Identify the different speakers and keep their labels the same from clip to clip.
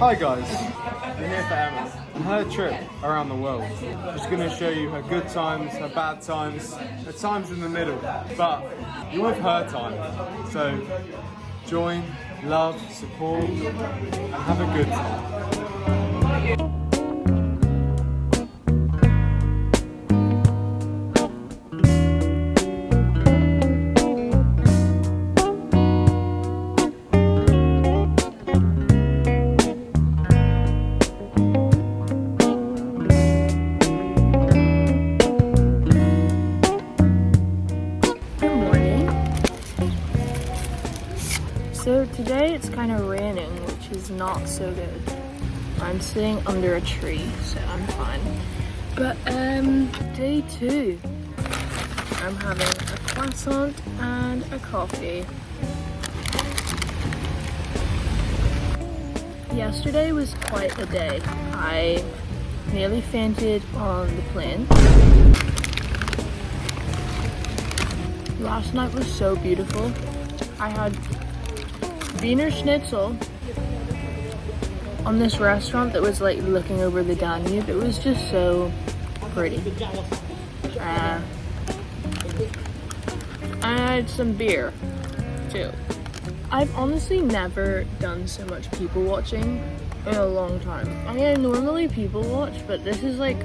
Speaker 1: Hi guys, we're here for Emma on her trip around the world. She's going to show you her good times, her bad times, her times in the middle, but you're with her time. So join, love, support, and have a good time.
Speaker 2: So today it's kind of raining, which is not so good. I'm sitting under a tree, so I'm fine. But day 2, I'm having a croissant and a coffee. Yesterday was quite a day. I nearly fainted on the plane. Last night was so beautiful. I had Wiener Schnitzel on this restaurant that was like looking over the Danube. It was just so pretty. And I had some beer too. I've honestly never done so much people watching in a long time. I mean, I normally people watch, but this is like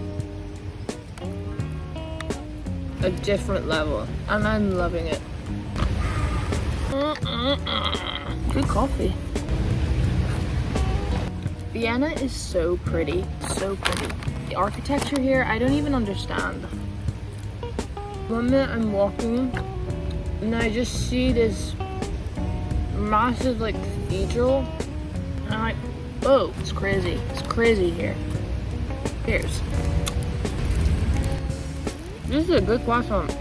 Speaker 2: a different level and I'm loving it. Good coffee. Vienna is so pretty, so pretty. The architecture here, I don't even understand. One minute I'm walking and I just see this massive like cathedral and I'm like, oh, it's crazy. It's crazy here. Cheers. This is a good croissant.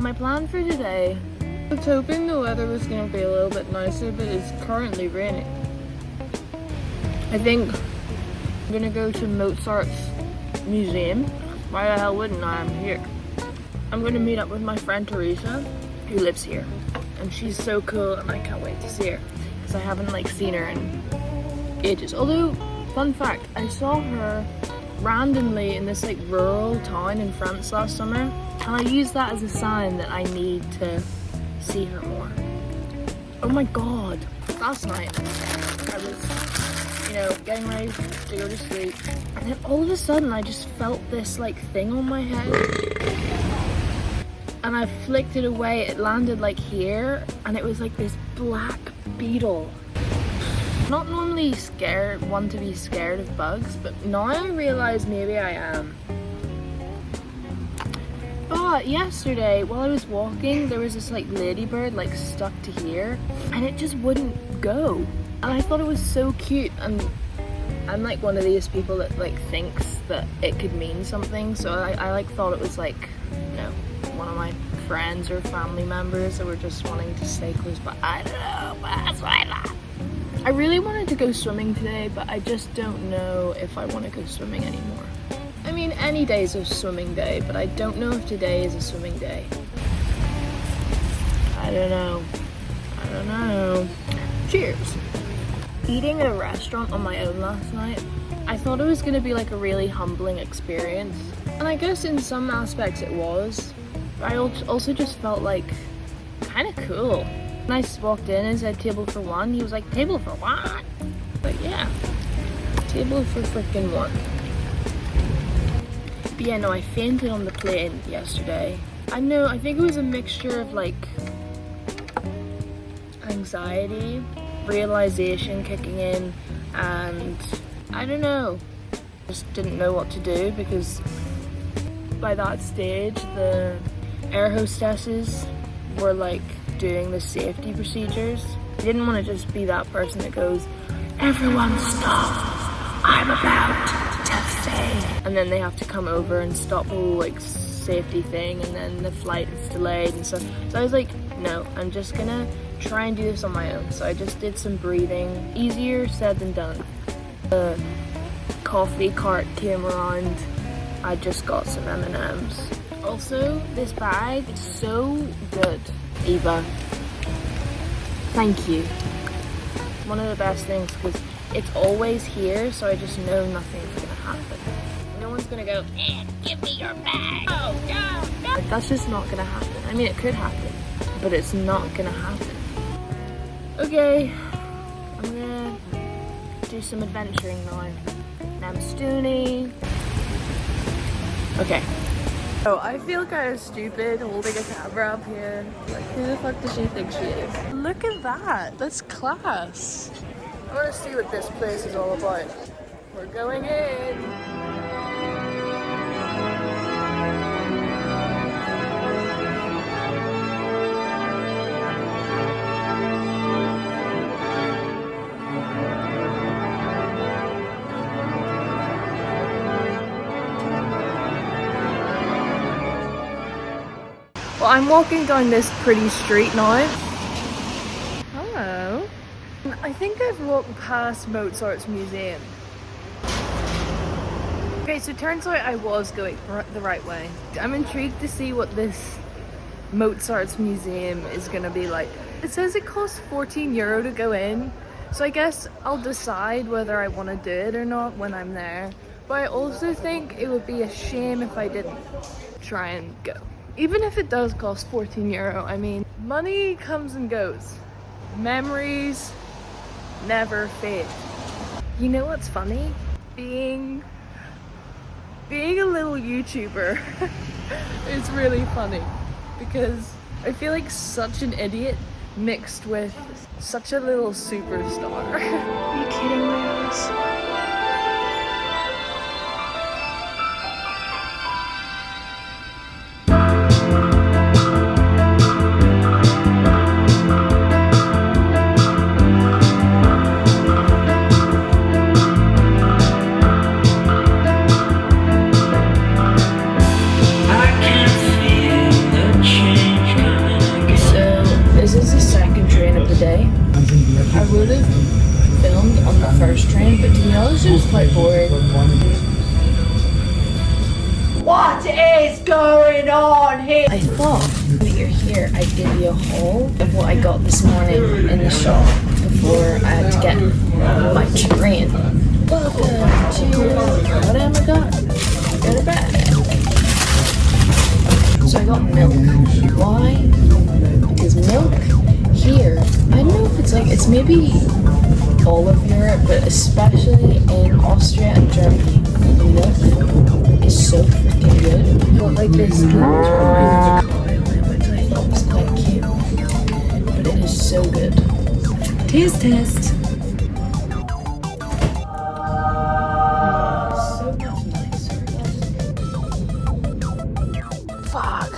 Speaker 2: My plan for today, I was hoping the weather was going to be a little bit nicer, but it's currently raining. I think I'm going to go to Mozart's museum. Why the hell wouldn't I? I'm here. I'm going to meet up with my friend Teresa, who lives here. And she's so cool and I can't wait to see her. Because I haven't like seen her in ages. Although, fun fact, I saw her randomly in this like rural town in France last summer. And I used that as a sign that I need to see her more. Oh my god. Last night I was, getting ready to go to sleep and then all of a sudden I just felt this like thing on my head and I flicked it away. It landed like here and it was like this black beetle. Not normally one to be scared of bugs, but now I realize maybe I am. But yesterday, while I was walking, there was this like ladybird like stuck to here and it just wouldn't go. And I thought it was so cute, and I'm like one of these people that like thinks that it could mean something. So I like thought it was like, one of my friends or family members that were just wanting to stay close, but I don't know, that's why not. I really wanted to go swimming today, but I just don't know if I want to go swimming anymore. I mean, any day is a swimming day, but I don't know if today is a swimming day. I don't know. Cheers. Eating at a restaurant on my own last night, I thought it was going to be like a really humbling experience. And I guess in some aspects it was. But I also just felt like kind of cool. When I walked in and said table for one, he was like, table for what? But yeah, table for freaking one. But yeah, no, I fainted on the plane yesterday. I think it was a mixture of like anxiety, realization kicking in, and I don't know, just didn't know what to do because by that stage the air hostesses were like doing the safety procedures. I didn't want to just be that person that goes, everyone stop, I'm about to fail. And then they have to come over and stop the whole like safety thing and then the flight is delayed and stuff. So I was like, no, I'm just gonna try and do this on my own. So I just did some breathing. Easier said than done. The coffee cart came around. I just got some M&Ms. Also, this bag is so good. Eva, thank you. one of the best things because it's always here, so I just know nothing's gonna happen. No one's gonna go, give me your bag. Oh, no. Like, that's just not gonna happen. I mean, it could happen, but it's not gonna happen. Okay, I'm gonna do some adventuring now. Namaste. Okay. Oh, I feel kind of stupid holding a camera up here. Like, who the fuck does she think she is? Look at that. That's class. I want to see what this place is all about. We're going in. Well, I'm walking down this pretty street now. Hello. I think I've walked past Mozart's museum. Okay, so it turns out I was going the right way. I'm intrigued to see what this Mozart's museum is gonna be like. It says it costs €14 to go in, so I guess I'll decide whether I want to do it or not when I'm there. But I also think it would be a shame if I didn't try and go. Even if it does cost €14, I mean, money comes and goes. Memories never fade. You know what's funny? Being a little YouTuber is really funny because I feel like such an idiot mixed with such a little superstar. Are you kidding me, guys? It was quite boring.
Speaker 3: What is going on here?
Speaker 2: I thought that you're here, I'd give you a haul of what I got this morning in the shop before I had to get my train. Welcome to what am I got? Go to bed. So I got milk. Why? Because milk here, I don't know if it's maybe all of Europe, but especially in Austria and Germany, milk is so freaking good. Got like this little drawing which I thought was quite cute, but it is so good. Taste test. So much nicer. Fuck.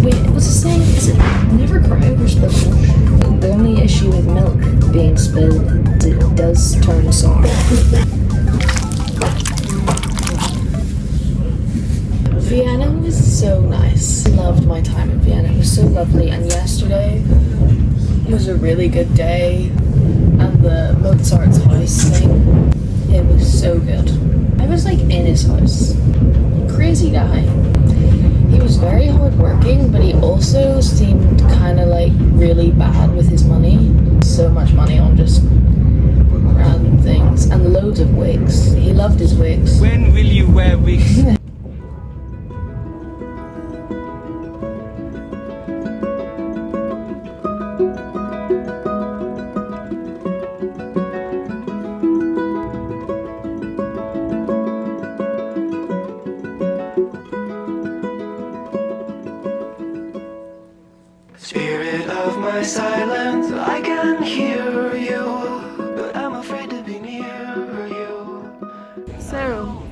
Speaker 2: Wait, what's it saying? Is it never cry over spilled milk? The only issue with milk being spilled is it does turn sour. Vienna was so nice. I loved my time in Vienna. It was so lovely, and yesterday was a really good day. And the Mozart's house thing, it was so good. I was like in his house. Crazy guy. He was very hardworking, but he also seemed kind of like really bad with his money. So much money on just random things and loads of wigs. He loved his wigs.
Speaker 4: When will you wear wigs?
Speaker 5: Spirit of my silence, I can hear you, but I'm afraid to be near you.
Speaker 2: So,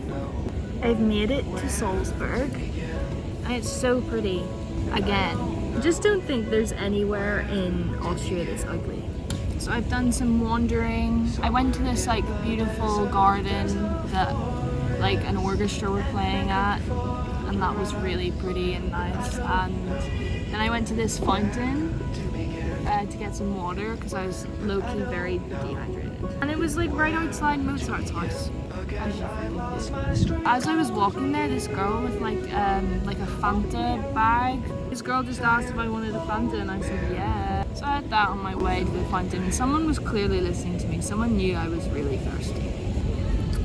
Speaker 2: I've made it to Salzburg, and it's so pretty. Again, I just don't think there's anywhere in Austria that's ugly. So I've done some wandering. I went to this like beautiful garden that like an orchestra were playing at, and that was really pretty and nice. And then I went to this fountain to get some water because I was low-key very dehydrated. And it was like right outside Mozart's house. As I was walking there, this girl with like a Fanta bag, this girl just asked if I wanted a Fanta, and I said yeah. So I had that on my way to the fountain, and someone was clearly listening to me. Someone knew I was really thirsty.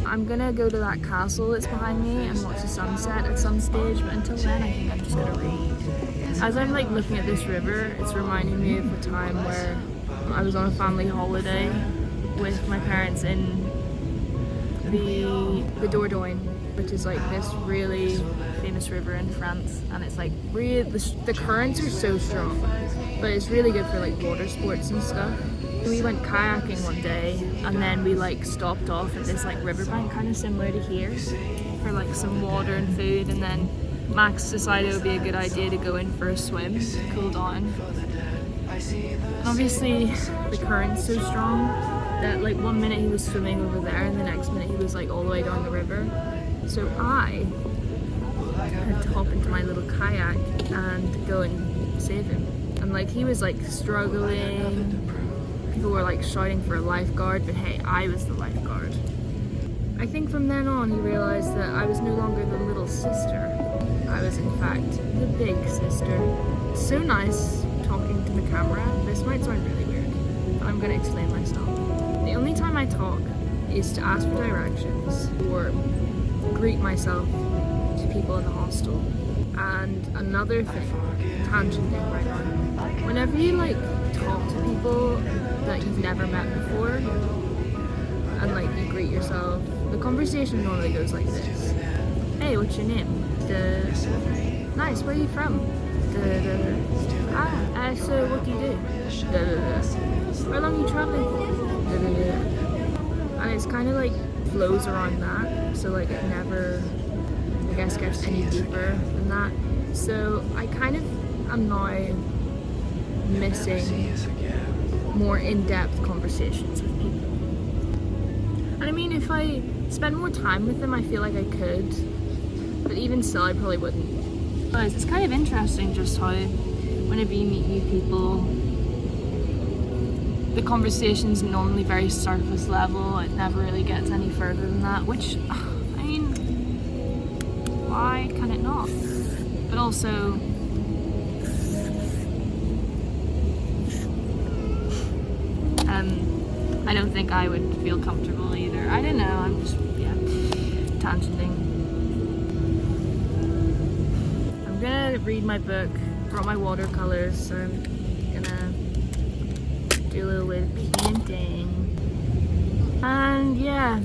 Speaker 2: I'm gonna go to that castle that's behind me and watch the sunset at some stage, but until then I think I'm just gonna read. As I'm like looking at this river, it's reminding me of a time where I was on a family holiday with my parents in the Dordogne, which is like this really famous river in France, and it's like really the currents are so strong, but it's really good for like water sports and stuff. We went kayaking one day, and then we like stopped off at this like riverbank kind of similar to here for like some water and food, and then Max decided it would be a good idea to go in for a swim to cool down. And obviously the current's so strong that like one minute he was swimming over there and the next minute he was like all the way down the river. So I had to hop into my little kayak and go and save him. And like he was like struggling. People were like shouting for a lifeguard, but hey, I was the lifeguard. I think from then on he realized that I was no longer the little sister. I was in fact the big sister. So nice talking to the camera. This might sound really weird, but I'm gonna explain myself. The only time I talk is to ask for directions or greet myself to people in the hostel. And another thing, tangenting right now. Whenever you like talk to people that you've never met before and like you greet yourself, the conversation normally goes like this. Hey, what's your name? Nice, where are you from? So what do you do? How long are you traveling for? And it's kind of like flows around that, so like it never, I guess, gets any deeper than that. So I kind of am now missing more in-depth conversations with people. And I mean, if I spend more time with them, I feel like I could, but even still, I probably wouldn't. Guys, it's kind of interesting just how whenever you meet new people, the conversation's normally very surface level. It never really gets any further than that, which, I mean, why can it not? But also, I don't think I would feel comfortable either. I don't know, I'm just, yeah, tangenting. I'm gonna read my book, brought my watercolors, so I'm gonna do a little bit of painting. And yeah,